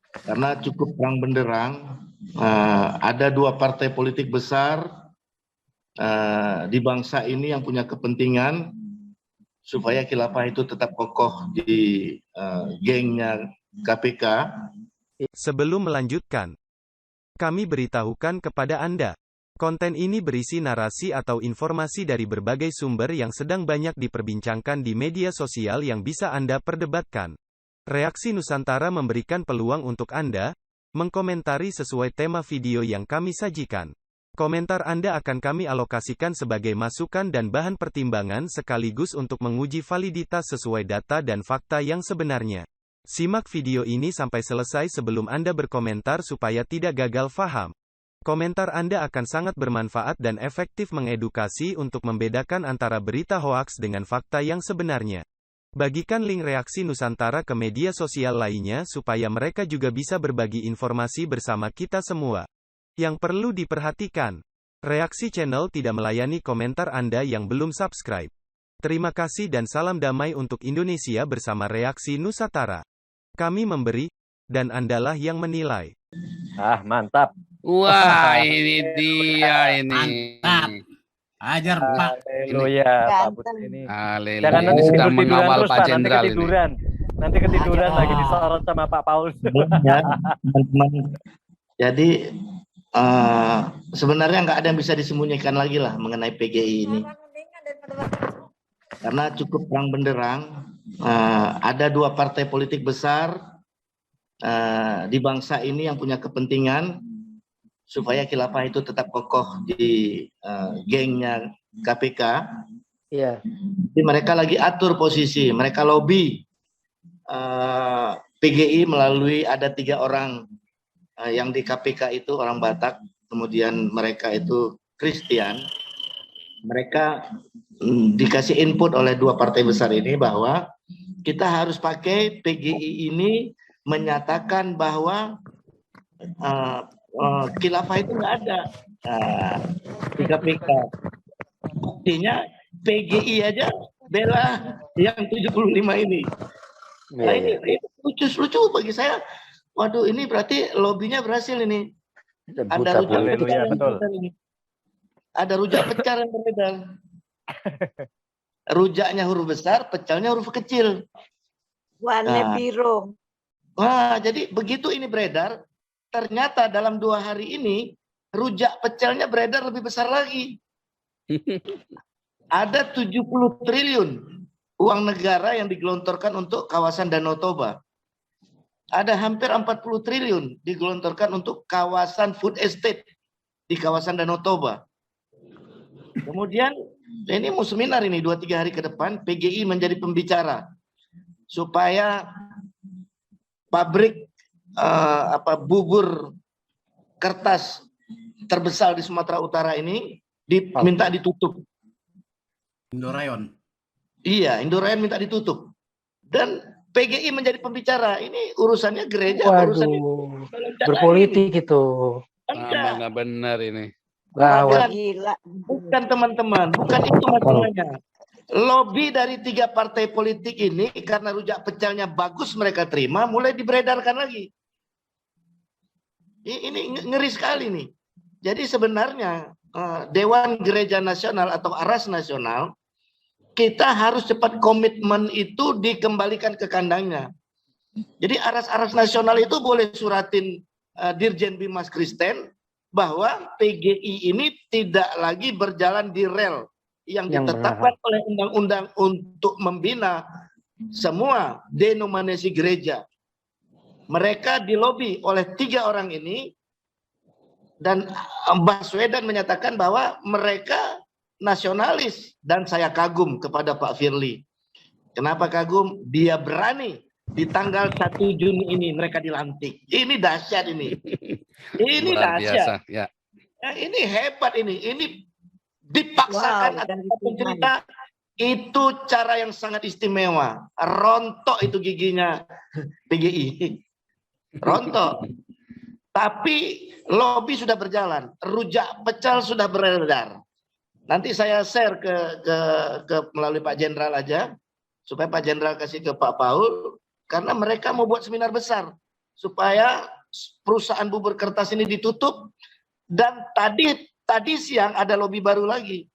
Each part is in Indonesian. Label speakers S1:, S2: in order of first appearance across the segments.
S1: karena cukup terang benderang ada dua partai politik besar di bangsa ini yang punya kepentingan supaya khilafah itu tetap kokoh di gengnya KPK.
S2: Sebelum melanjutkan, kami beritahukan kepada Anda, konten ini berisi narasi atau informasi dari berbagai sumber yang sedang banyak diperbincangkan di media sosial yang bisa Anda perdebatkan. Reaksi Nusantara memberikan peluang untuk Anda mengkomentari sesuai tema video yang kami sajikan. Komentar Anda akan kami alokasikan sebagai masukan dan bahan pertimbangan sekaligus untuk menguji validitas sesuai data dan fakta yang sebenarnya. Simak video ini sampai selesai sebelum Anda berkomentar supaya tidak gagal faham. Komentar Anda akan sangat bermanfaat dan efektif mengedukasi untuk membedakan antara berita hoaks dengan fakta yang sebenarnya. Bagikan link reaksi Nusantara ke media sosial lainnya supaya mereka juga bisa berbagi informasi bersama kita semua. Yang perlu diperhatikan, reaksi channel tidak melayani komentar Anda yang belum subscribe. Terima kasih dan salam damai untuk Indonesia bersama reaksi Nusantara. Kami memberi, dan Andalah yang menilai.
S3: Mantap.
S4: Wah, ini dia ini.
S5: Mantap. Ajar Pak.
S3: Haleluya, Pak Bud ini.
S4: Haleluya.
S3: Jangan nanti
S4: Ini sedang
S3: tidur-tiduran
S4: mengawal
S3: terus,
S4: Pak
S3: Pak. Nanti
S4: Jenderal ini.
S3: ketiduran. Nanti ketiduran lagi disorot sama Pak Paul.
S1: Ya, teman-teman. Jadi sebenarnya nggak ada yang bisa disembunyikan lagi lah mengenai PGI ini. Karena cukup terang benderang, ada dua partai politik besar di bangsa ini yang punya kepentingan supaya khilafah itu tetap kokoh di gengnya KPK.
S3: Iya.
S1: Jadi mereka lagi atur posisi, mereka lobby PGI melalui ada 3 orang yang di KPK itu orang Batak, kemudian mereka itu Kristen. Mereka dikasih input oleh dua partai besar ini bahwa kita harus pakai PGI ini menyatakan bahwa khilafah itu nggak ada di KPK. Buktinya PGI aja bela yang 75 ini. Nah, ini lucu bagi saya. Waduh, ini berarti lobbynya berhasil ini. Ada rujak pecar yang beredar ini. Ada rujak pecar yang beredar. Rujaknya huruf besar, pecelnya huruf kecil.
S6: Warna biru.
S1: Wah, jadi begitu ini beredar, ternyata dalam 2 hari ini rujak pecelnya beredar lebih besar lagi. Ada 70 triliun uang negara yang digelontorkan untuk kawasan Danau Toba. Ada hampir 40 triliun digelontorkan untuk kawasan food estate di kawasan Danau Toba. Kemudian ini mau seminar ini 2-3 hari ke depan, PGI menjadi pembicara supaya pabrik bubur kertas terbesar di Sumatera Utara ini minta ditutup.
S5: Indorayon.
S1: Iya, Indorayon minta ditutup. Dan PGI menjadi pembicara. Ini urusannya gereja, urusannya
S3: berpolitik itu.
S4: Mana benar ini.
S1: Bukan teman-teman, bukan itu masalahnya. Lobby dari 3 partai politik ini karena rujak pecelnya bagus mereka terima, mulai diberedarkan lagi. Ini ngeri sekali nih. Jadi sebenarnya Dewan Gereja Nasional atau ARAS Nasional, kita harus cepat komitmen itu dikembalikan ke kandangnya. Jadi ARAS Nasional itu boleh suratin Dirjen Bimas Kristen bahwa PGI ini tidak lagi berjalan di rel yang ditetapkan oleh undang-undang untuk membina semua denominasi gereja. Mereka dilobi oleh 3 orang ini, dan Baswedan menyatakan bahwa mereka nasionalis, dan saya kagum kepada Pak Firly. Kenapa kagum? Dia berani di tanggal 1 Juni ini mereka dilantik. Ini dahsyat ini. Ini dahsyat.
S4: Ya.
S1: Nah, ini hebat ini. Ini dipaksakan akan cerita. Itu cara yang sangat istimewa. Rontok itu giginya PGI. Rontok. Tapi lobby sudah berjalan. Rujak pecel sudah beredar. Nanti saya share ke melalui Pak Jenderal aja, supaya Pak Jenderal kasih ke Pak Paul, karena mereka mau buat seminar besar supaya perusahaan bubur kertas ini ditutup, dan tadi siang ada lobi baru lagi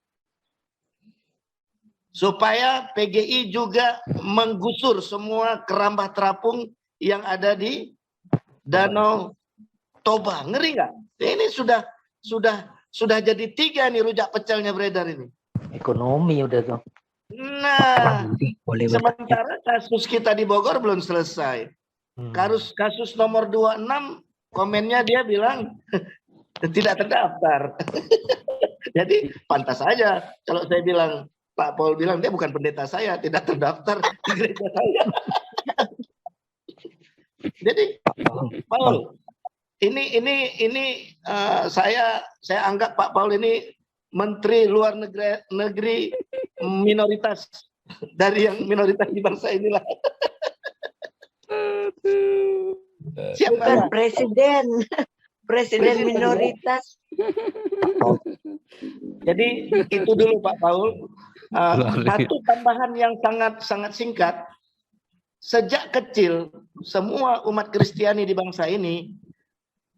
S1: supaya PGI juga menggusur semua kerambah terapung yang ada di Danau Toba. Ngeri nggak? Ini sudah jadi 3 nih rujak pecelnya beredar ini.
S3: Ekonomi udah tuh.
S1: Nah,
S3: Boleh
S1: sementara kasus kita di Bogor belum selesai. Kasus nomor 26, komennya dia bilang tidak terdaftar. Jadi pantas saja kalau saya bilang, Pak Paul bilang dia bukan pendeta saya, tidak terdaftar di gereja saya. Jadi Paul, ini saya anggap Pak Paul ini Menteri Luar Negeri minoritas dari yang minoritas di bangsa inilah. Siapa?
S6: Bukan presiden minoritas.
S1: Jadi itu dulu Pak Paul. Satu tambahan yang sangat singkat. Sejak kecil semua umat Kristiani di bangsa ini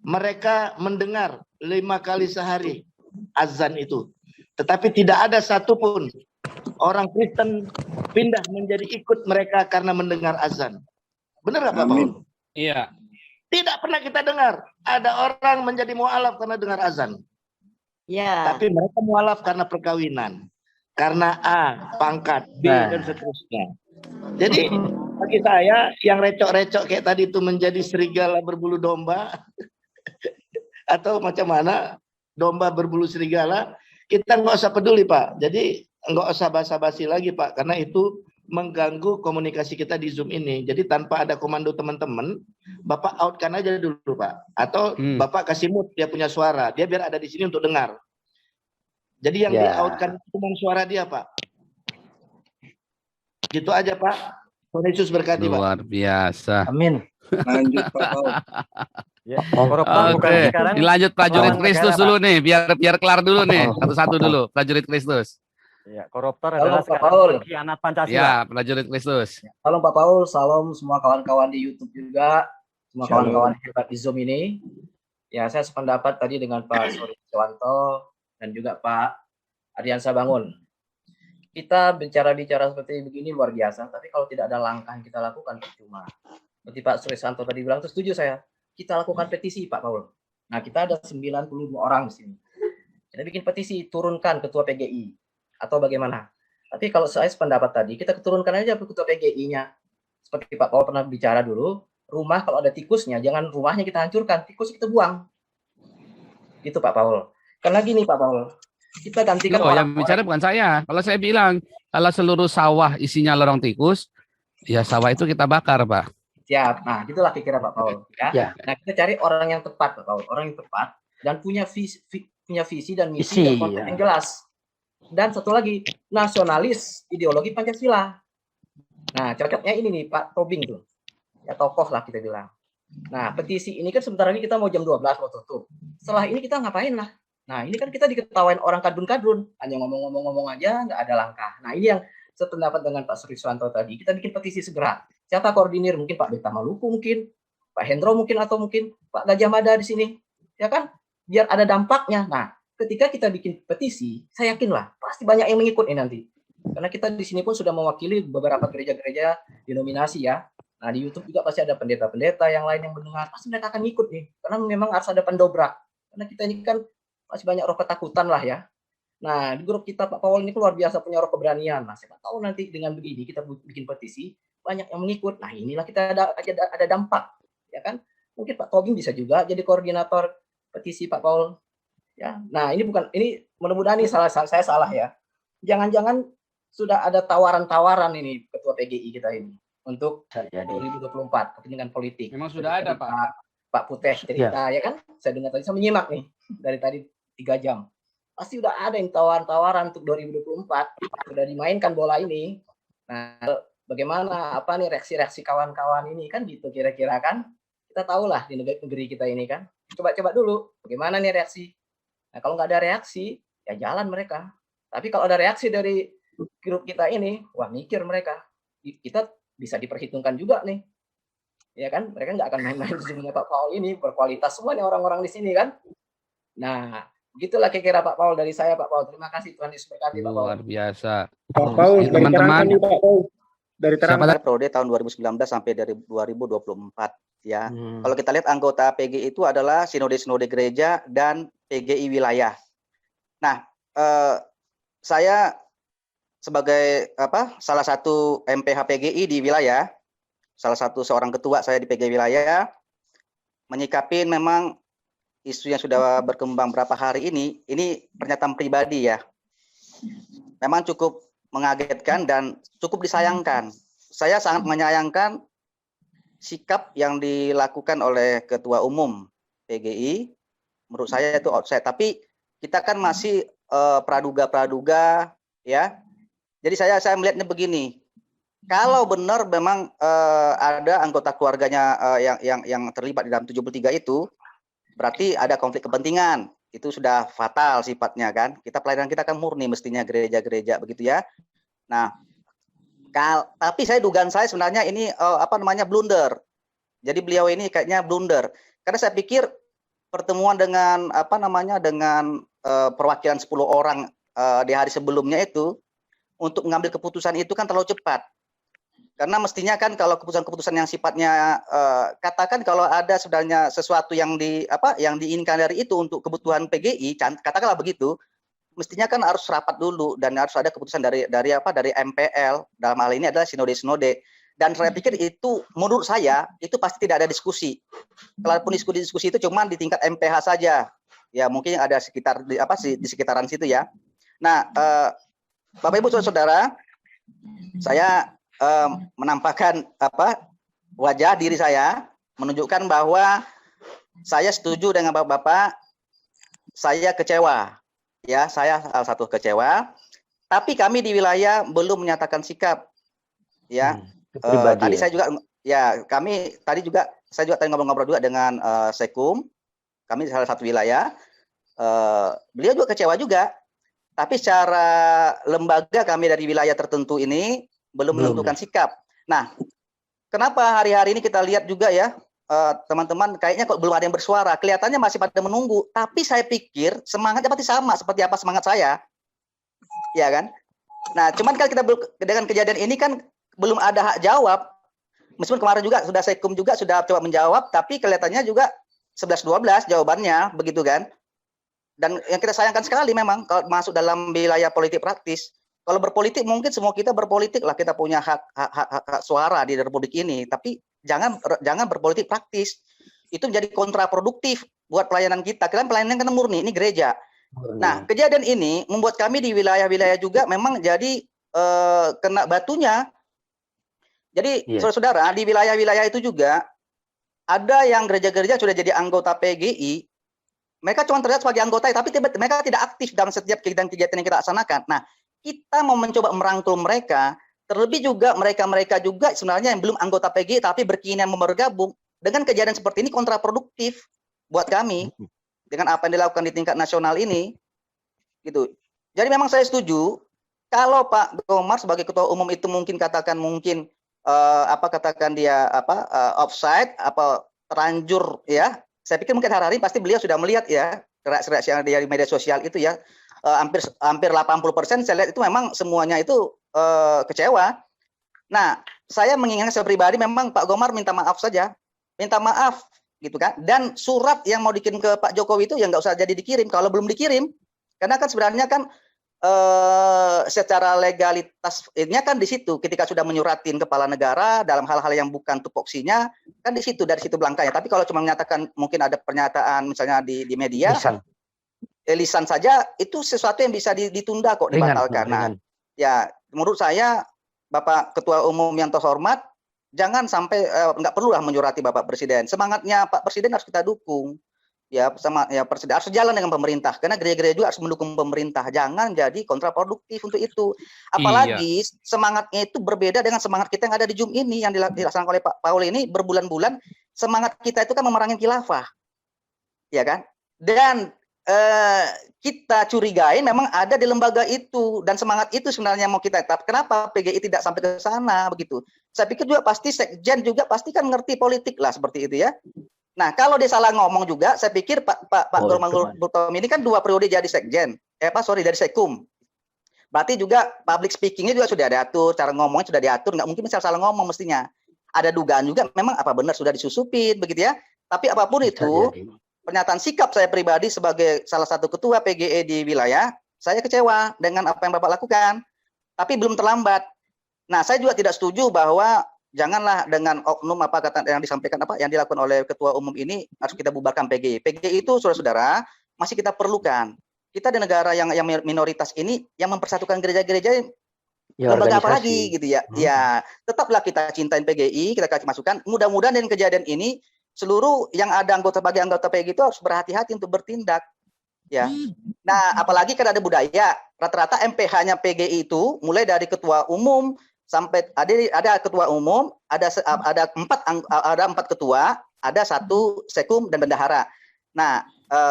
S1: mereka mendengar 5 kali sehari azan itu. Tetapi tidak ada satupun orang Kristen pindah menjadi ikut mereka karena mendengar azan. Benar nggak Pak Paul?
S4: Iya.
S1: Tidak pernah kita dengar ada orang menjadi mualaf karena dengar azan.
S6: Ya.
S1: Tapi mereka mualaf karena perkawinan. Karena A, pangkat, B, dan seterusnya. Jadi bagi saya yang recok-recok kayak tadi itu menjadi serigala berbulu domba atau macam mana domba berbulu serigala, kita nggak usah peduli Pak. Jadi nggak usah basa-basi lagi Pak, karena itu mengganggu komunikasi kita di Zoom ini. Jadi tanpa ada komando teman-teman, Bapak outkan aja dulu Pak. Atau Bapak kasih mute dia punya suara, dia biar ada di sini untuk dengar. Jadi yang di outkan cuma suara dia Pak. Gitu aja Pak. Tuhan Yesus berkati Pak.
S4: Luar biasa.
S3: Amin.
S7: Lanjut Pak Paul.
S3: Ya, koruptor bukan
S4: Oke,
S3: sekarang.
S4: dilanjut prajurit
S3: lawan
S4: Kristus
S3: negara,
S4: dulu nih, biar kelar dulu nih, satu-satu dulu, prajurit Kristus.
S3: Ya, koruptor
S7: Halo,
S3: adalah
S7: Pak
S3: sekarang
S7: Paul.
S3: pengkhianat Pancasila.
S4: Ya, prajurit Kristus.
S7: Salam Pak Paul, salam semua kawan-kawan di YouTube juga, semua
S1: Shalom.
S7: kawan-kawan hebat di Zoom ini. Ya, saya sependapat tadi dengan Pak Sori Suwanto dan juga Pak Ardiansa Bangun. Kita bicara-bicara seperti begini luar biasa, tapi kalau tidak ada langkah yang kita lakukan percuma. Seperti Pak Suresanto tadi bilang, itu setuju saya. Kita lakukan petisi Pak Paul. Nah, kita ada 92 orang di sini. Kita bikin petisi, turunkan ketua PGI. Atau bagaimana? Tapi kalau saya sependapat tadi, kita turunkan aja ketua PGI-nya. Seperti Pak Paul pernah bicara dulu, rumah kalau ada tikusnya, jangan rumahnya kita hancurkan, tikus kita buang. Gitu Pak Paul. Karena gini Pak Paul, kita gantikan
S4: Loh, yang bicara bukan saya. Kalau saya bilang, kalau seluruh sawah isinya lorong tikus, ya sawah itu kita bakar, Pak.
S7: Siap. Nah, gitulah kira-kira Pak Paul. Ya. Nah, kita cari orang yang tepat, Pak Paul. Orang yang tepat dan punya visi dan misi dan konsep yang jelas. Dan satu lagi, nasionalis ideologi Pancasila. Nah, cocoknya ini nih Pak Tobing tuh. Ya tokoh lah kita bilang. Nah, petisi ini kan sebentar lagi kita mau jam 12 mau tutup. Setelah ini kita ngapain lah? Nah, ini kan kita diketawain orang kadrun-kadrun. Hanya ngomong-ngomong aja, nggak ada langkah. Nah, ini yang sependapat dengan Pak Sri Suwanto tadi. Kita bikin petisi segera. Siapa koordinir? Mungkin Pak Beta Maluku mungkin, Pak Hendro mungkin, atau mungkin Pak Gajah Mada di sini. Ya kan? Biar ada dampaknya. Nah, ketika kita bikin petisi, saya yakinlah pasti banyak yang mengikut ini nanti. Karena kita di sini pun sudah mewakili beberapa gereja-gereja denominasi ya. Nah, di YouTube juga pasti ada pendeta-pendeta yang lain yang mendengar. Pasti mereka akan ngikut nih. Karena memang harus ada pendobrak. Karena kita ini kan masih banyak roh ketakutan lah ya. Nah, di grup kita Pak Paul ini luar biasa punya roh keberanian. Nah, siapa tahu nanti dengan begini kita bikin petisi, banyak yang mengikut. Nah, inilah kita ada dampak, ya kan? Mungkin Pak Tobing bisa juga jadi koordinator petisi Pak Paul. Ya. Nah, ini mudah-mudahan ini saya salah ya. Jangan-jangan sudah ada tawaran-tawaran ini ketua PGI kita ini untuk 2024 kepentingan politik.
S4: Memang sudah ada, Pak.
S7: Pak Putih cerita ya kan? Saya dengar tadi, saya menyimak nih dari tadi 3 jam. Pasti udah ada yang tawaran-tawaran untuk 2024, sudah dimainkan bola ini. Nah, bagaimana apa nih reaksi-reaksi kawan-kawan ini kan gitu kira-kira kan? Kita tahulah di negeri kita ini kan. Coba-coba dulu bagaimana nih reaksi. Nah, kalau nggak ada reaksi, ya jalan mereka. Tapi kalau ada reaksi dari grup kita ini, wah mikir mereka. Kita bisa diperhitungkan juga nih. ya kan? Mereka nggak akan main-main Zoom-nya Pak Paul ini, berkualitas semua nih orang-orang di sini kan. Nah, begitulah kira-kira Pak Paul dari saya Pak Paul. Terima kasih, Tuhan Yesus berkati Pak Paul.
S4: Luar biasa.
S8: Pak Paul,
S4: Ini
S8: dari
S4: teman-teman.
S8: terangkan nih Pak Paul. Dari
S4: Siapa
S8: terangkan.
S4: lagi?
S9: Periode tahun 2019 sampai dari 2024 ya. Kalau kita lihat anggota PGI itu adalah sinode-sinode gereja dan PGI wilayah. Nah, saya sebagai salah satu MPH PGI di wilayah, salah satu seorang ketua saya di PGI wilayah, menyikapi memang isu yang sudah berkembang berapa hari ini pernyataan pribadi ya. Memang cukup mengagetkan dan cukup disayangkan. Saya sangat menyayangkan sikap yang dilakukan oleh Ketua Umum PGI. Menurut saya itu outside. Tapi kita kan masih praduga-praduga ya. Jadi saya melihatnya begini. Kalau benar memang ada anggota keluarganya yang terlibat di dalam 73 itu, berarti ada konflik kepentingan. Itu sudah fatal sifatnya kan. Pelayanan kita kan murni mestinya gereja-gereja begitu ya. Nah, tapi dugaan saya sebenarnya ini blunder. Jadi beliau ini kayaknya blunder. Karena saya pikir pertemuan dengan dengan perwakilan 10 orang di hari sebelumnya itu untuk mengambil keputusan itu kan terlalu cepat. Karena mestinya kan kalau keputusan-keputusan yang sifatnya katakan kalau ada sebenarnya sesuatu yang diinginkan dari itu untuk kebutuhan PGI, katakanlah begitu, mestinya kan harus rapat dulu dan harus ada keputusan dari MPL, dalam hal ini adalah sinode-sinode. Dan saya pikir itu menurut saya itu pasti tidak ada diskusi. Kalaupun diskusi itu cuma di tingkat MPH saja. Ya mungkin ada sekitar di sekitaran situ ya. Nah, Bapak Ibu Saudara, saya menampakkan wajah diri saya, menunjukkan bahwa saya setuju dengan Bapak-bapak, saya kecewa. Ya, saya salah satu kecewa. Tapi kami di wilayah belum menyatakan sikap. Ya, tadi saya juga tadi ngobrol-ngobrol juga dengan Sekum. Kami di salah satu wilayah. Beliau juga kecewa juga. Tapi secara lembaga kami dari wilayah tertentu ini belum menentukan sikap. Nah, kenapa hari-hari ini kita lihat juga ya, teman-teman kayaknya kok belum ada yang bersuara. Kelihatannya masih pada menunggu. Tapi saya pikir semangatnya pasti sama seperti apa semangat saya. Ya kan? Nah, cuman kan kita dengan kejadian ini kan belum ada hak jawab. Meskipun kemarin juga sudah Sekum juga sudah coba menjawab, tapi kelihatannya juga 11-12 jawabannya, begitu kan? Dan yang kita sayangkan sekali memang kalau masuk dalam wilayah politik praktis. Kalau berpolitik mungkin semua kita berpolitik lah, kita punya hak suara di Republik ini, tapi jangan berpolitik praktis. Itu menjadi kontraproduktif buat pelayanan kita. Karena pelayanan kan murni, ini gereja. Nah, kejadian ini membuat kami di wilayah-wilayah juga memang jadi kena batunya. Jadi saudara-saudara di wilayah-wilayah itu juga ada yang gereja-gereja sudah jadi anggota PGI. Mereka cuma terlihat sebagai anggota, tapi mereka tidak aktif dalam setiap kegiatan-kegiatan yang kita laksanakan. Nah, kita mau mencoba merangkul mereka, terlebih juga mereka juga sebenarnya yang belum anggota PGI tapi berkeinginan mau bergabung. Dengan kejadian seperti ini kontraproduktif buat kami dengan apa yang dilakukan di tingkat nasional ini, gitu. Jadi memang saya setuju kalau Pak Gomar sebagai ketua umum itu mungkin offside, terlanjur ya. Saya pikir mungkin hari-hari pasti beliau sudah melihat ya reaksi-reaksi yang ada di media sosial itu ya. Hampir 80% saya lihat itu memang semuanya itu kecewa. Nah, saya mengingatkan secara pribadi memang Pak Gomar minta maaf saja. Minta maaf gitu kan. Dan surat yang mau dikirim ke Pak Jokowi itu ya nggak usah jadi dikirim kalau belum dikirim. Karena kan sebenarnya kan secara legalitas ini kan di situ ketika sudah menyuratin kepala negara dalam hal-hal yang bukan tupoksinya kan di situ, dari situ belangkanya. Tapi kalau cuma menyatakan mungkin ada pernyataan misalnya di media lisan saja itu sesuatu yang bisa ditunda kok, dibatalkan. Nah, ya menurut saya Bapak Ketua Umum yang terhormat jangan sampai nggak perlulah menyurati Bapak Presiden. Semangatnya Pak Presiden harus kita dukung. Ya, sama ya Presiden harus sejalan dengan pemerintah karena gereja-gereja juga harus mendukung pemerintah. Jangan jadi kontraproduktif untuk itu. Apalagi semangatnya itu berbeda dengan semangat kita yang ada di Zoom ini yang dilaksanakan oleh Pak Paul ini berbulan-bulan. Semangat kita itu kan memerangi khilafah. Ya kan? Dan kita curigai memang ada di lembaga itu, dan semangat itu sebenarnya mau kita tetap. Kenapa PGI tidak sampai ke sana begitu? Saya pikir juga pasti sekjen juga pasti kan ngerti politik lah seperti itu ya. Nah, kalau dia salah ngomong juga, saya pikir Pak Dorman Gurtom ini kan 2 periode jadi sekjen. Dari Sekum. Berarti juga public speaking-nya juga sudah diatur, cara ngomongnya sudah diatur, nggak mungkin misal salah ngomong mestinya. Ada dugaan juga memang apa benar sudah disusupin begitu ya. Tapi apapun itu, pernyataan sikap saya pribadi sebagai salah satu ketua PGE di wilayah, saya kecewa dengan apa yang Bapak lakukan. Tapi belum terlambat. Nah, saya juga tidak setuju bahwa janganlah dengan oknum apa kata yang disampaikan yang dilakukan oleh ketua umum ini harus kita bubarkan PGI. PGI itu saudara-saudara masih kita perlukan. Kita di negara yang minoritas ini yang mempersatukan gereja-gereja lembaga apa lagi gitu ya. Ya, tetaplah kita cintain PGI, kita kasih masukan. Mudah-mudahan dengan kejadian ini seluruh yang ada sebagai anggota PGI itu harus berhati-hati untuk bertindak. Ya. Nah, apalagi kan ada budaya. Rata-rata MPH-nya PGI itu mulai dari ketua umum sampai ada ketua umum, ada 4 ketua, ada 1 sekum dan bendahara. Nah,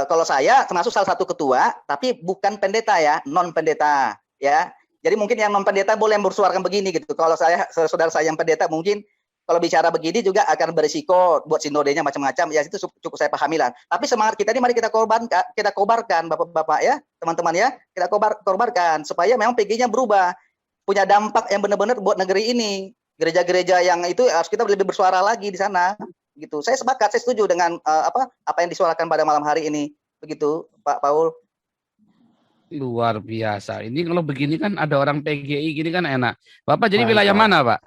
S9: kalau saya termasuk salah satu ketua, tapi bukan pendeta ya, non pendeta ya. Jadi mungkin yang non pendeta boleh bersuarakan begini gitu. Kalau saudara saya yang pendeta mungkin kalau bicara begini juga akan berisiko buat sinodenya macam-macam. Ya itu cukup saya pahami lah. Tapi semangat kita ini mari kita kobarkan Bapak-bapak ya, teman-teman ya, kita kobarkan supaya memang PG-nya berubah. Punya dampak yang benar-benar buat negeri ini. Gereja-gereja yang itu harus kita lebih bersuara lagi di sana. Gitu. Saya sepakat, saya setuju dengan apa yang disuarakan pada malam hari ini. Begitu, Pak Paul.
S4: Luar biasa. Ini kalau begini kan ada orang PGI gini kan enak. Bapak jadi wilayah mana, Pak?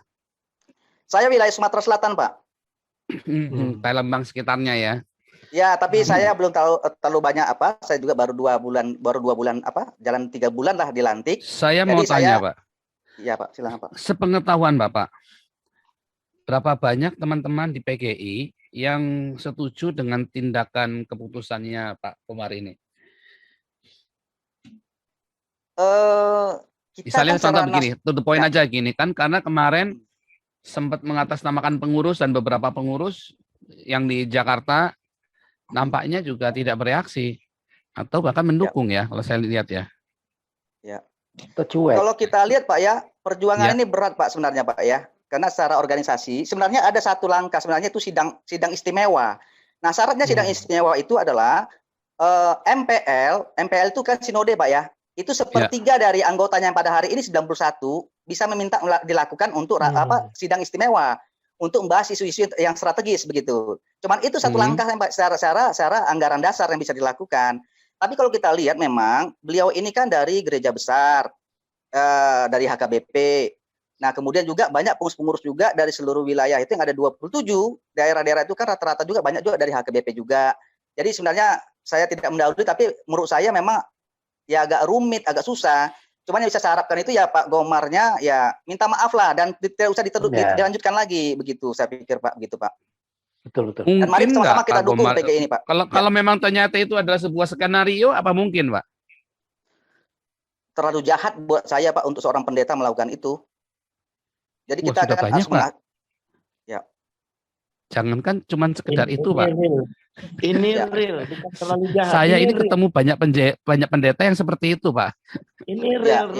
S9: Saya wilayah Sumatera Selatan, Pak.
S4: Palembang sekitarnya ya.
S9: Ya, tapi saya belum terlalu banyak apa. Saya juga baru 2 bulan jalan 3 bulan lah dilantik.
S4: Saya mau tanya, Pak.
S9: Iya, Pak, silakan, Pak.
S4: Sepengetahuan Bapak, berapa banyak teman-teman di PGI yang setuju dengan tindakan keputusannya Pak Komar ini? Misalnya contoh begini, to the point aja gini kan, karena kemarin sempat mengatasnamakan pengurus dan beberapa pengurus yang di Jakarta nampaknya juga tidak bereaksi atau bahkan mendukung ya kalau saya lihat ya.
S9: Ya. Kalau kita lihat Pak ya, perjuangan ini berat Pak sebenarnya Pak ya. Karena secara organisasi sebenarnya ada satu langkah sebenarnya itu sidang istimewa. Nah, syaratnya sidang istimewa itu adalah MPL itu kan sinode Pak ya. Itu sepertiga dari anggotanya yang pada hari ini 91 bisa meminta dilakukan untuk sidang istimewa untuk membahas isu-isu yang strategis begitu. Cuman itu satu langkah Pak secara anggaran dasar yang bisa dilakukan. Tapi kalau kita lihat memang beliau ini kan dari gereja besar, dari HKBP. Nah, kemudian juga banyak pengurus-pengurus juga dari seluruh wilayah itu yang ada 27. Daerah-daerah itu kan rata-rata juga banyak juga dari HKBP juga. Jadi sebenarnya saya tidak mendahului, tapi menurut saya memang ya agak rumit, agak susah. Cuman yang bisa saya harapkan itu ya Pak Gomarnya ya minta maaf lah dan tidak usah dilanjutkan lagi begitu. Saya pikir Pak, begitu Pak.
S4: Betul.
S9: Dan mari sama-sama kita dukung PGI ini Pak.
S4: Kalau memang ternyata itu adalah sebuah skenario, apa mungkin Pak?
S9: Terlalu jahat buat saya Pak untuk seorang pendeta melakukan itu. Jadi kita akan
S4: banyak, Pak.
S9: Ya.
S4: Jangankan cuma sekedar itu Pak.
S1: Ini real, bukan terlalu jahat.
S4: Saya ini ketemu banyak pendeta yang seperti itu Pak.
S1: Ini real,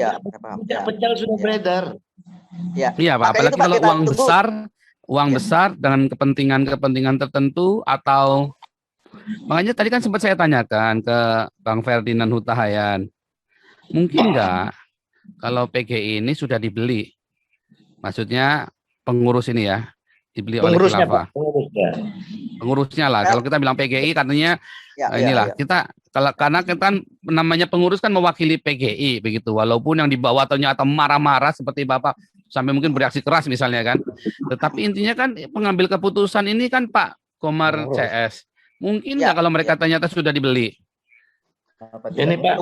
S1: pecel sudah beredar.
S4: Iya Pak, apalagi kalau uang besar dengan kepentingan tertentu atau makanya tadi kan sempat saya tanyakan ke Bang Ferdinand Huta Hayan, mungkin nggak kalau PGI ini sudah dibeli, maksudnya pengurus ini ya dibeli oleh khilafah, pengurusnya lah. Kalau kita bilang PGI katanya inilah kita karena kita namanya pengurus kan mewakili PGI begitu, walaupun yang di bawah ternyata marah-marah seperti Bapak sampai mungkin bereaksi keras misalnya kan. Tetapi intinya kan pengambil keputusan ini kan Pak Komar CS. Mungkin nggak kalau mereka ternyata sudah dibeli?
S1: Ini Pak,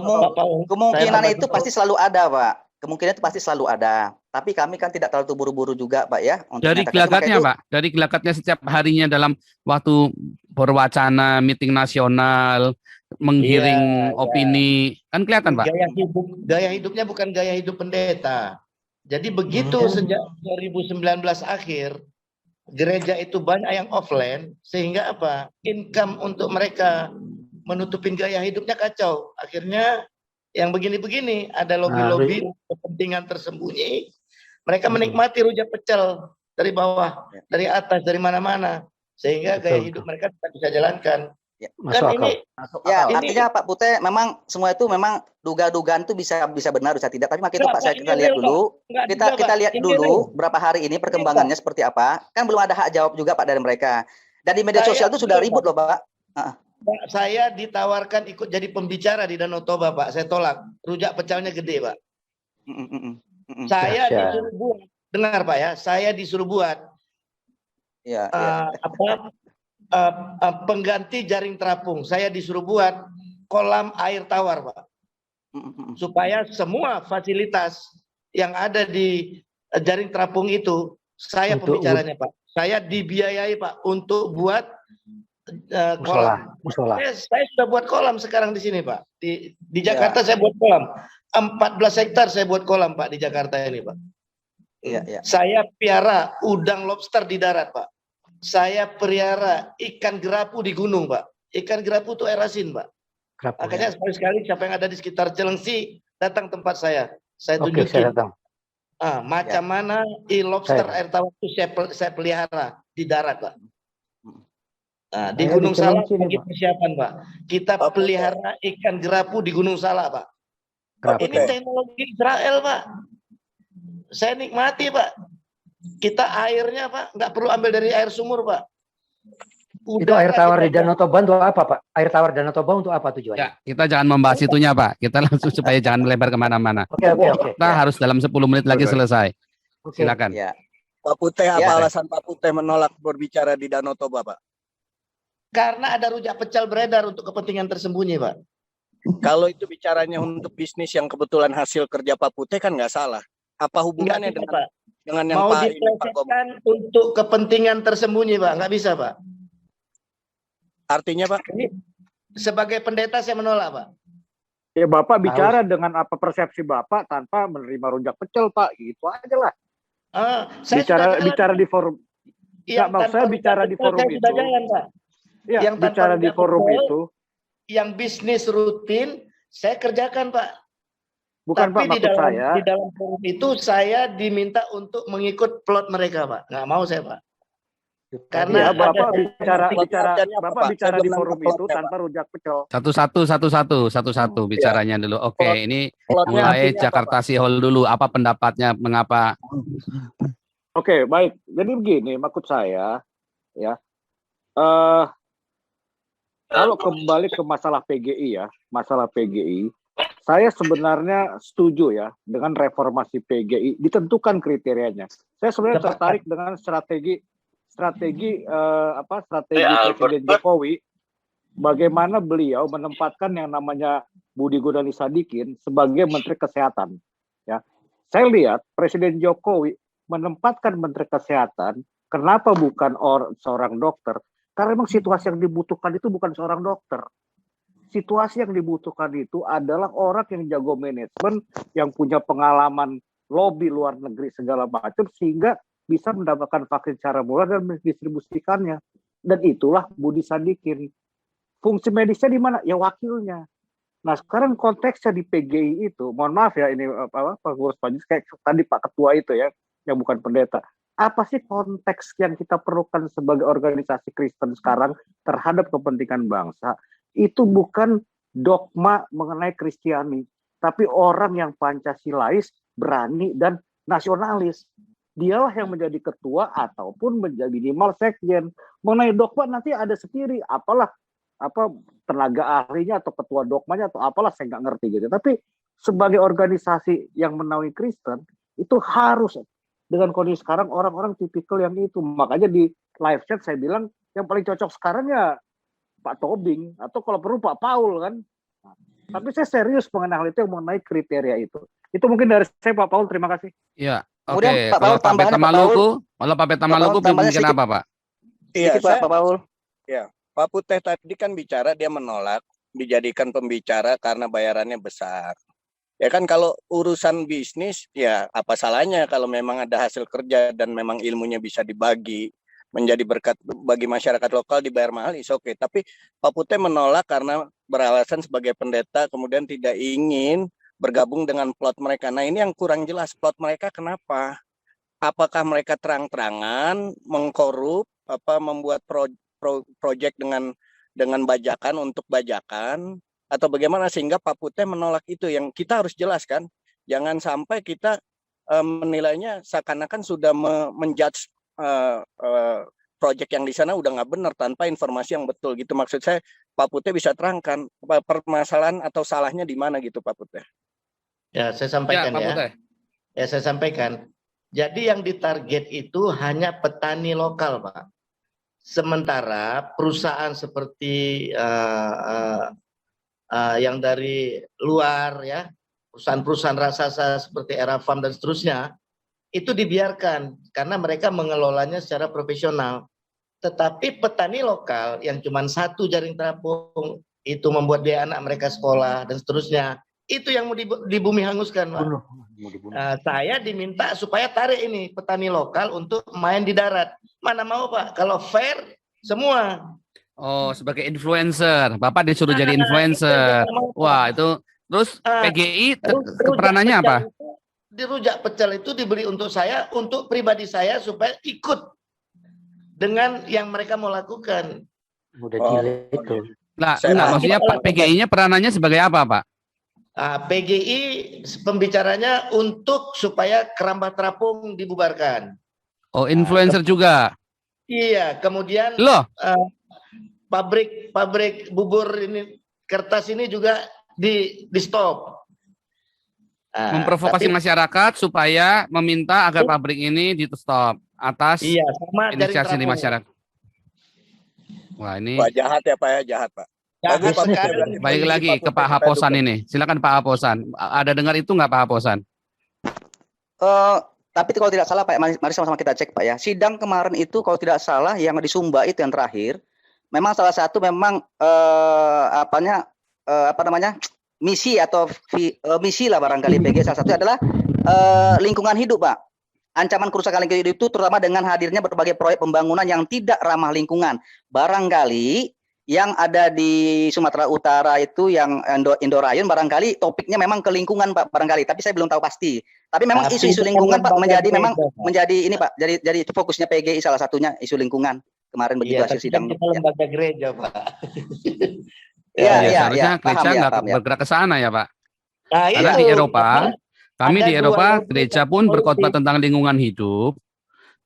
S9: kemungkinan itu pasti selalu ada Pak. Kemungkinan itu pasti selalu ada. Tapi kami kan tidak terlalu buru-buru juga Pak ya.
S4: Dari gelagatnya Pak, dari gelagatnya setiap harinya dalam waktu berwacana, meeting nasional, menggiring opini, kan kelihatan Pak.
S1: Gaya hidupnya bukan gaya hidup pendeta. Jadi begitu sejak 2019 akhir, gereja itu banyak yang offline, sehingga apa? Income untuk mereka menutupin gaya hidupnya kacau. Akhirnya yang begini-begini ada lobby-lobby kepentingan tersembunyi. Mereka menikmati rujak pecel dari bawah, dari atas, dari mana-mana, sehingga gaya hidup mereka tidak bisa jalankan.
S9: Ya.
S1: Kan ini
S9: Ya,
S1: ini-
S9: artinya Pak Putih memang semua itu memang duga-dugaan itu bisa benar bisa tidak. Tapi makanya itu
S1: Enggak,
S9: Pak, saya
S1: Pak,
S9: kita
S1: ini
S9: lihat
S1: real,
S9: dulu.
S1: Pak. Enggak
S9: Kita
S1: juga,
S9: kita
S1: Pak.
S9: lihat
S1: Ini
S9: dulu
S1: real.
S9: berapa hari ini perkembangannya seperti apa. Kan belum ada hak jawab juga Pak dari mereka. Dan di media sosial itu sudah ribut loh, Pak.
S1: Pak, saya ditawarkan ikut jadi pembicara di Danau Toba, Pak. Saya tolak. Rujak pecelnya gede, Pak. Saya disuruh buat, dengar Pak ya, saya disuruh buat
S9: Iya,
S1: pengganti jaring terapung. Saya disuruh buat kolam air tawar, Pak. Supaya semua fasilitas yang ada di jaring terapung itu, saya pembicaranya, Pak. Saya dibiayai, Pak, untuk buat kolam. Saya sudah buat kolam sekarang di sini, Pak. Di Jakarta saya buat kolam. 14 hektar saya buat kolam, Pak, di Jakarta ini, Pak.
S9: Iya.
S1: Saya piara udang lobster di darat, Pak. Saya pelihara ikan gerapu di gunung, Pak. Ikan gerapu itu air asin, Pak. Makanya sekali-sekali siapa yang ada di sekitar Cilengsi datang tempat saya. Saya tunjukin. Macam mana lobster air tawar itu saya pelihara di darat, Pak. Nah, di Gunung Salak lagi persiapan, Pak. Kita pelihara ikan gerapu di Gunung Salak, Pak. Ini teknologi Israel, Pak. Saya nikmati, Pak. Kita airnya, Pak, nggak perlu ambil dari air sumur, Pak.
S8: Itu air tawar di Danau Toba untuk apa, Pak? Air tawar Danau Toba untuk apa tujuannya?
S4: Ya, kita jangan membahas itunya, Pak. Kita langsung supaya jangan melebar kemana-mana.
S8: Oke.
S4: Kita harus dalam 10 menit lagi selesai. Silakan.
S9: Ya.
S10: Pak Putih, apa alasan Pak Putih menolak berbicara di Danau Toba, Pak?
S1: Karena ada rujak pecel beredar untuk kepentingan tersembunyi, Pak.
S10: Kalau itu bicaranya untuk bisnis yang kebetulan hasil kerja Pak Putih kan nggak salah. Apa hubungannya
S1: Nggak bisa, Pak.
S10: dengan yang
S1: Mau
S10: Pak
S1: diplesetkan untuk kepentingan tersembunyi, Pak. Nggak bisa, Pak.
S10: Artinya, Pak?
S1: Ini sebagai pendeta saya menolak, Pak.
S11: Ya Bapak bicara dengan apa persepsi Bapak tanpa menerima rujak pecel, Pak. Gitu aja lah.
S1: Saya
S11: bicara di forum.
S1: Yang
S11: Nggak, maksud saya bicara di forum
S1: saya
S11: itu.
S1: sudah jalan, Pak.
S11: Ya,
S1: Yang tanpa
S11: bicara di
S1: rujak
S11: forum
S1: pecel,
S11: itu.
S1: Yang bisnis rutin saya kerjakan, Pak.
S11: Bukan,
S1: Tapi
S11: Pak, maksud saya.
S1: di dalam forum itu saya diminta untuk mengikut plot mereka, Pak. Nggak mau saya, Pak. Karena
S11: Ya, Bapak
S1: ada
S11: Bapak bicara di forum itu tanpa rujak pecel.
S4: Satu-satu bicaranya dulu. Oke, ini mulai Jakarta Sihol dulu. Apa pendapatnya? Mengapa?
S11: Oke, baik. Jadi begini, maksud saya, ya, kalau kembali ke masalah PGI ya, saya sebenarnya setuju ya dengan reformasi PGI, ditentukan kriterianya. Saya sebenarnya tertarik dengan strategi Presiden Jokowi, bagaimana beliau menempatkan yang namanya Budi Gunadi Sadikin sebagai Menteri Kesehatan. Ya, saya lihat Presiden Jokowi menempatkan Menteri Kesehatan, kenapa bukan seorang dokter? Karena memang situasi yang dibutuhkan itu bukan seorang dokter. Situasi yang dibutuhkan itu adalah orang yang jago manajemen, yang punya pengalaman lobby luar negeri segala macam, sehingga bisa mendapatkan vaksin secara murah dan mendistribusikannya. Dan itulah Budi Sadikin. Fungsi medisnya di mana? Ya wakilnya. Nah sekarang konteksnya di PGI itu, mohon maaf ya ini Pak Guru Panjus, kayak tadi Pak Ketua itu ya, yang bukan pendeta. Apa sih konteks yang kita perlukan sebagai organisasi Kristen sekarang terhadap kepentingan bangsa? Itu bukan dogma mengenai Kristiani, tapi orang yang Pancasilais, berani, dan nasionalis. Dialah yang menjadi ketua ataupun menjadi minimal sekjen. Mengenai dogma nanti ada sendiri, tenaga ahlinya atau ketua dogmanya atau apalah, saya nggak ngerti gitu. Tapi sebagai organisasi yang menaungi Kristen, itu harus dengan kondisi sekarang orang-orang tipikal yang itu. Makanya di live chat saya bilang yang paling cocok sekarang ya Pak Tobing, atau kalau perlu Pak Paul kan. Tapi saya serius mengenai hal itu, yang mengenai kriteria itu. Itu mungkin dari saya, Pak Paul. Terima kasih.
S4: Iya.
S9: Kemudian
S4: Oke,
S9: Pak Paul,
S4: kalau Pak Beta Maluku mungkin apa, Pak?
S10: Iya,
S9: Pak Paul.
S10: Ya, Pak Putih tadi kan bicara dia menolak dijadikan pembicara karena bayarannya besar. Ya kan kalau urusan bisnis ya apa salahnya kalau memang ada hasil kerja dan memang ilmunya bisa dibagi. menjadi berkat bagi masyarakat lokal dibayar mahal, is oke. Tapi Pak Putih menolak karena beralasan sebagai pendeta kemudian tidak ingin bergabung dengan plot mereka. Nah ini yang kurang jelas, plot mereka kenapa? Apakah mereka terang-terangan mengkorup, membuat proyek dengan bajakan untuk bajakan, atau bagaimana sehingga Pak Putih menolak itu? Yang kita harus jelaskan, jangan sampai kita menilainya seakan-akan sudah menjudge proyek yang di sana udah nggak benar tanpa informasi yang betul gitu. Maksud saya Pak Putih bisa terangkan permasalahan atau salahnya di mana gitu Pak Putih?
S1: Ya, saya sampaikan ya. Ya, saya sampaikan. Jadi yang ditarget itu hanya petani lokal, Pak. Sementara perusahaan seperti yang dari luar ya, perusahaan-perusahaan raksasa seperti Erafarm dan seterusnya, itu dibiarkan karena mereka mengelolanya secara profesional. Tetapi petani lokal yang cuma satu jaring terapung itu membuat biaya anak mereka sekolah dan seterusnya, itu yang mau di bumi hanguskan, Pak. Saya diminta supaya tarik ini petani lokal untuk main di darat. Mana mau, Pak? Kalau fair semua.
S4: Oh, sebagai influencer. Bapak disuruh jadi influencer. Wah, itu terus PGI peranannya apa?
S1: Di rujak pecel itu dibeli untuk saya, untuk pribadi saya supaya ikut dengan yang mereka mau lakukan.
S8: Udah gila itu.
S4: Nah, maksudnya Pak PGI-nya peranannya sebagai apa, Pak?
S1: PGI pembicaranya untuk supaya keramba terapung dibubarkan.
S4: Oh, influencer juga.
S1: Iya, kemudian pabrik bubur ini kertas ini juga di stop.
S4: Memprovokasi masyarakat supaya meminta agar pabrik ini di stop atas inisiasi di masyarakat. Wah, ini
S10: jahat ya Pak ya, jahat Pak.
S4: Baik lagi ke Pak Haposan ini. Silakan Pak Haposan. Ada dengar itu nggak Pak Haposan?
S9: Tapi kalau tidak salah Pak, mari sama-sama kita cek Pak ya. Sidang kemarin itu kalau tidak salah yang di Sumba itu yang terakhir, memang salah satu memang misi atau misi lah barangkali PG salah satu adalah lingkungan hidup Pak. Ancaman kerusakan lingkungan hidup itu terutama dengan hadirnya berbagai proyek pembangunan yang tidak ramah lingkungan. Barangkali yang ada di Sumatera Utara itu yang Indorayon barangkali topiknya memang ke lingkungan Pak barangkali, tapi saya belum tahu pasti. Tapi memang isu-isu lingkungan Pak menjadi ini Pak, jadi fokusnya PGI salah satunya isu lingkungan kemarin begitu hasil sidang.
S1: Kita lembaga gereja Pak.
S4: Seharusnya gereja nggak bergerak ke sana ya Pak. Karena di Eropa, kami di Eropa gereja pun berkhotbah tentang lingkungan hidup,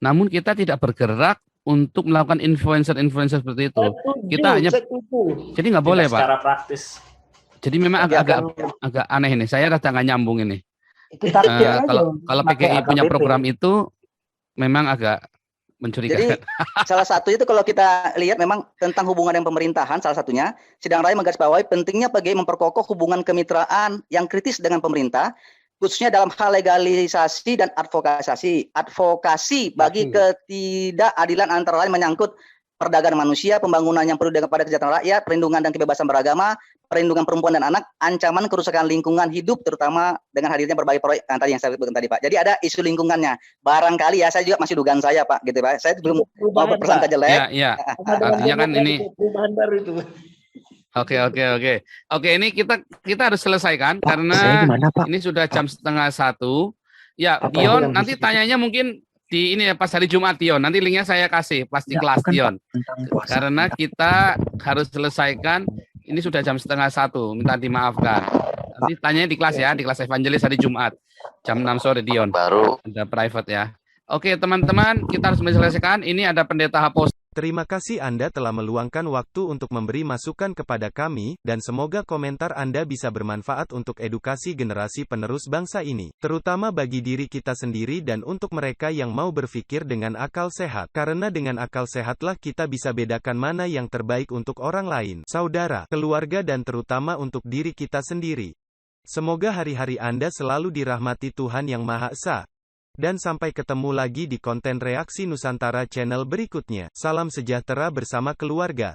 S4: namun kita tidak bergerak untuk melakukan influencer seperti itu. Kita hanya jadi nggak boleh Pak.
S3: Secara praktis.
S4: Jadi memang agak aneh ini. Saya rada nggak nyambung ini. Kalau PGI punya program itu memang agak mencurigakan.
S9: Jadi salah satu itu kalau kita lihat memang tentang hubungan dengan pemerintahan, salah satunya Sidang Raya menggarisbawahi pentingnya PGI memperkokoh hubungan kemitraan yang kritis dengan pemerintah, khususnya dalam hal legalisasi dan advokasi bagi ketidakadilan antara lain menyangkut perdagangan manusia, pembangunan yang perlu kepada kesejahteraan rakyat, perlindungan dan kebebasan beragama, perlindungan perempuan dan anak, ancaman kerusakan lingkungan hidup terutama dengan hadirnya berbagai proyek tadi yang saya sebutkan tadi Pak. Jadi ada isu lingkungannya. Barangkali ya saya juga masih dugaan saya Pak gitu Pak. Saya belum mau berprasangka jelek.
S4: Iya. Artinya kan ini
S1: perubahan baru itu.
S4: Oke, ini kita harus selesaikan karena ini sudah jam 12:30. Ya, Dion, nanti tanyanya mungkin di ini ya pas hari Jumat Dion. Nanti linknya saya kasih pas di kelas Dion. Karena kita harus selesaikan. Ini sudah jam 12:30. Minta dimaafkan. Nanti tanyanya di kelas ya, di kelas Evangelis hari Jumat jam 6 sore Dion. Baru ada private ya. Oke, teman-teman, kita harus menyelesaikan. Ini ada Pendeta Hapos.
S2: Terima kasih Anda telah meluangkan waktu untuk memberi masukan kepada kami, dan semoga komentar Anda bisa bermanfaat untuk edukasi generasi penerus bangsa ini, terutama bagi diri kita sendiri dan untuk mereka yang mau berpikir dengan akal sehat. Karena dengan akal sehatlah kita bisa bedakan mana yang terbaik untuk orang lain, saudara, keluarga dan terutama untuk diri kita sendiri. Semoga hari-hari Anda selalu dirahmati Tuhan Yang Maha Esa. Dan sampai ketemu lagi di konten Reaksi Nusantara channel berikutnya. Salam sejahtera bersama keluarga.